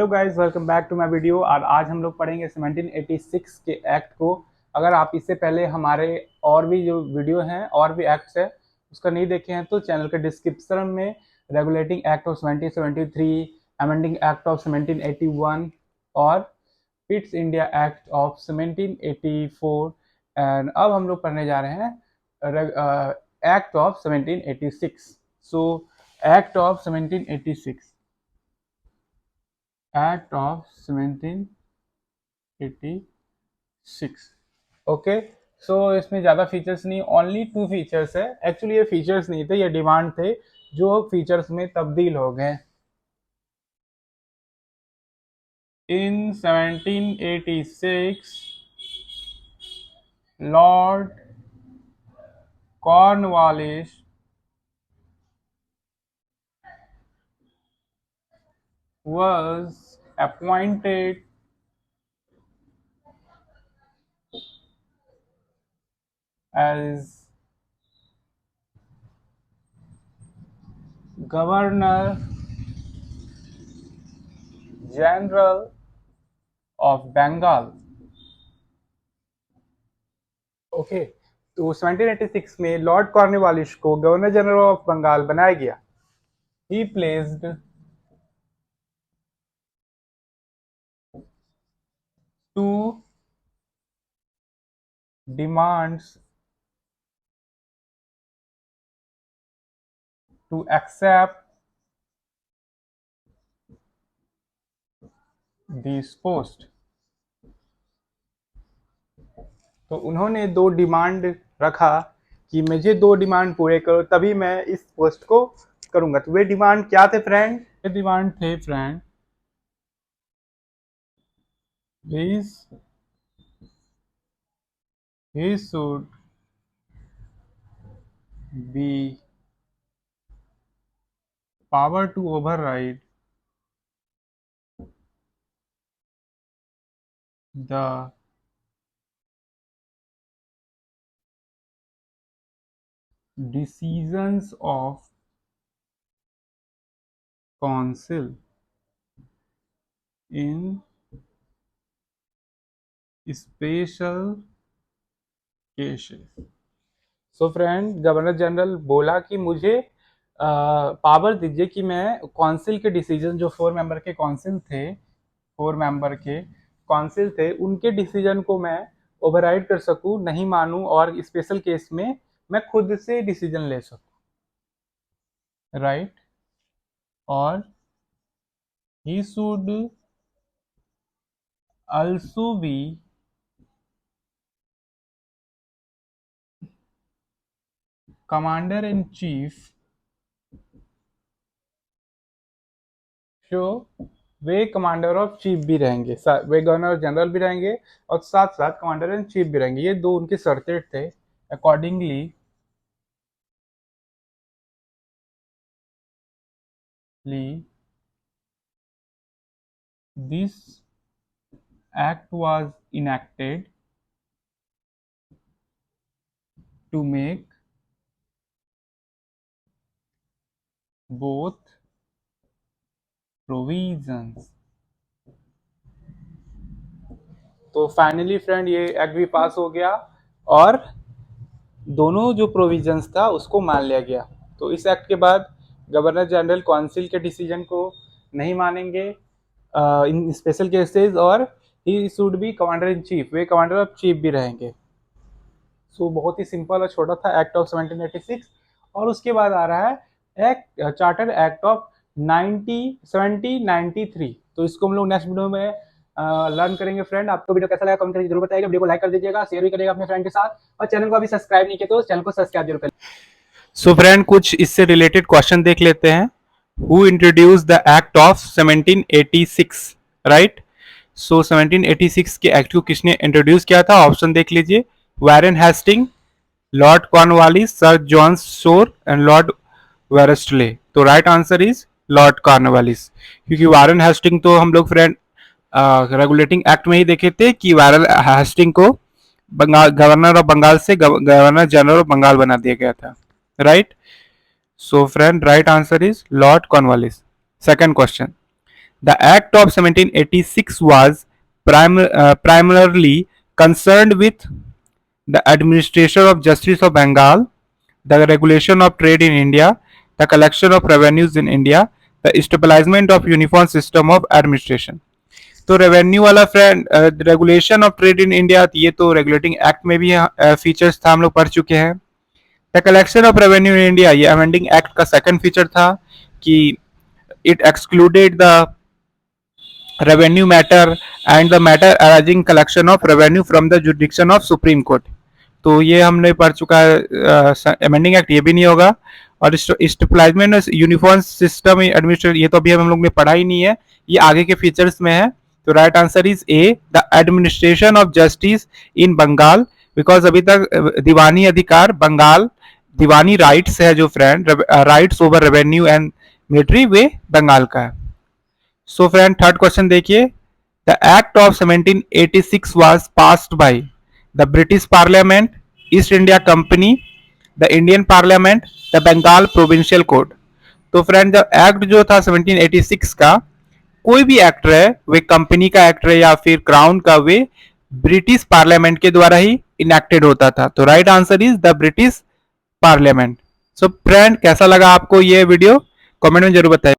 Hello guys, welcome back to my video. और आज हम लोग पढ़ेंगे 1786 के एक्ट को। अगर आप इससे पहले हमारे और भी जो वीडियो हैं और भी एक्ट्स है उसका नहीं देखे हैं तो चैनल के डिस्क्रिप्शन में regulating act of 1773, amending act of 1781 और Pitt's India act of 1784 and अब हम लोग पढ़ने जा रहे हैं act of 1786। So act of 1786, Act of 1786। Okay, so इसमें ज़्यादा फीचर्स नहीं, ओनली 2 फीचर्स है। एक्चुअली ये फीचर्स नहीं थे, ये डिमांड थे जो फीचर्स में तब्दील हो गए। इन 1786 Lord Cornwallis was appointed as Governor General of Bengal। Okay, तो 1786 में लॉर्ड कॉर्नवालिस को गवर्नर जनरल ऑफ बंगाल बनाया गया। ही placed two demands to accept this post। तो उन्होंने 2 डिमांड रखा कि मुझे 2 डिमांड पूरे करो तभी मैं इस पोस्ट को करूंगा। तो वे डिमांड क्या थे फ्रेंड? ये डिमांड थे friend, he should be power to override the decisions of council in special cases. So friend, governor general बोला कि मुझे पावर दीजिए कि मैं काउंसिल के डिसीजन, जो 4 मेंबर के काउंसिल थे, 4 मेंबर के काउंसिल थे, उनके डिसीजन को मैं ओवरराइड कर सकूं, नहीं मानूं और स्पेशल केस में मैं खुद से डिसीजन ले सकूं, राइट। और he should also be commander in chief। जो वे कमांडर ऑफ चीफ भी रहेंगे, वे गवर्नर जनरल भी रहेंगे और साथ साथ कमांडर इन चीफ भी रहेंगे। ये 2 उनके शर्तें थे। Accordingly this act was enacted to make both provisions। तो फाइनली फ्रेंड ये एक्ट भी पास हो गया और दोनों जो प्रोविजंस था उसको मान लिया गया। तो इस एक्ट के बाद गवर्नर जनरल काउंसिल के डिसीजन को नहीं मानेंगे इन स्पेशल केसेस, और he should be commander in chief, way commander of chief भी रहेंगे। सो बहुत ही सिंपल और छोटा था एक्ट ऑफ 1786। और उसके बाद आ रहा है एक्ट चार्टर एक्ट ऑफ 1793। तो इसको हम लोग नेक्स्ट वीडियो में लर्न करेंगे। फ्रेंड, आपको वीडियो कैसा लगा कमेंट करके जरूर बताइएगा। वीडियो को लाइक कर दीजिएगा, शेयर भी करिएगा अपने फ्रेंड के साथ, और चैनल को अभी सब्सक्राइब नहीं किया तो चैनल को सब्सक्राइब जरूर करें। सो फ्रेंड, कुछ इससे रिलेटेड क्वेश्चन देख लेते हैं। Who introduced the act of 1786, right. So 1786 के एक्ट को किसने इंट्रोड्यूस किया था? ऑप्शन देख लीजिए। Warren Hasting, Lord Cornwallis, sir John Shore and Lord Wellesley. तो right answer is Lord Cornwallis, क्योंकि वारेन हेस्टिंग तो हम लोग फ्रेंड रेगुलेटिंग एक्ट में ही देखे थे कि वारेन हेस्टिंग को बंगाल गवर्नर ऑफ बंगाल से गवर्नर जनरल ऑफ बंगाल बना दिया गया था, right. So friend, right answer is Lord Cornwallis. Second question, The Act of 1786 was primarily concerned with the administration of justice of Bengal, the regulation of trade in India, the collection of revenues in India, the establishment of uniform system of administration. तो revenue वाला friend regulation of trade in India, ये तो regulating act में भी features था, हम लोग पढ़ चुके हैं. The collection of revenue in India, ये अमेंडिंग एक्ट का सेकंड फीचर था कि it excluded the revenue matter and the matter arising collection of revenue from the जुडिक्शन of supreme court. तो ये हमने पढ़ चुका है अमेंडिंग एक्ट, ये भी नहीं होगा. और स्टेबलाइजमेंट यूनिफॉर्म सिस्टम एडमिनिस्ट्रेशन, ये तो अभी हम लोग ने पढ़ा ही नहीं है, ये आगे के फीचर्स में है. तो right answer is A, the administration of justice in Bengal, because अभी तक दीवानी अधिकार बंगाल, दीवानी राइट्स है जो friend, rights over revenue and military, वे बंगाल का है. सो फ्रेंड थर्ड क्वेश्चन देखिए. The act of 1786 was passed by the British parliament, East India company, the Indian parliament, the Bengal provincial court. तो फ्रेंड जब एक्ट जो था 1786 का, कोई भी एक्ट रहे, वे कंपनी का एक्ट रहे या फिर क्राउन का, वे ब्रिटिश पार्लियामेंट के द्वारा ही इनेक्टेड होता था. तो right answer is the British parliament. So friend कैसा लगा आपको ये वीडियो, कमेंट में जरूर बताइए.